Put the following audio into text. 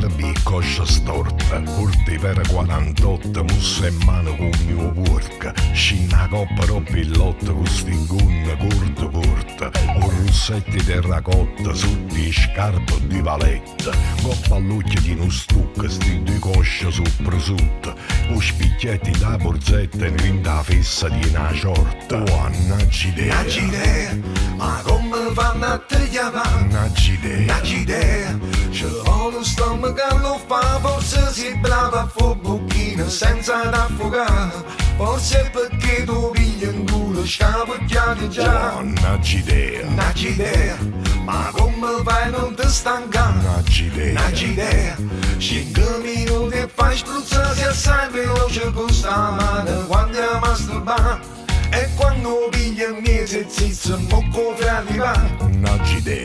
barbi, coscia storta, curti per 48, musse in mano con mio work, scinna coppa robbillotto, con stingunne curto, un russetti terracotta, su di scarpe di valetta, coppa all'occhio di uno stucco, sti di coscia su prosciutto, con spicchietti da borzetta in rinda fessa di una ciorta. Oh, Nagg'idea, Nagg'idea, ma come fanno a te chiamare? Nagg'idea, Nagg'idea, c'è lo stomaco che lo fa, forse sei brava a fare bocchino senza affogare, forse è perché tu pigli in culo scapacchiati già. oh, Nagg'idea, Nagg'idea, ma come fai a non ti stancare? Nagg'idea, Nagg'idea, 5 minuti e fai spruzzare assai veloce con sta mano quando è masturbare. E quando piglia il mese zizzo, mocco fra di va. Nagg'idea.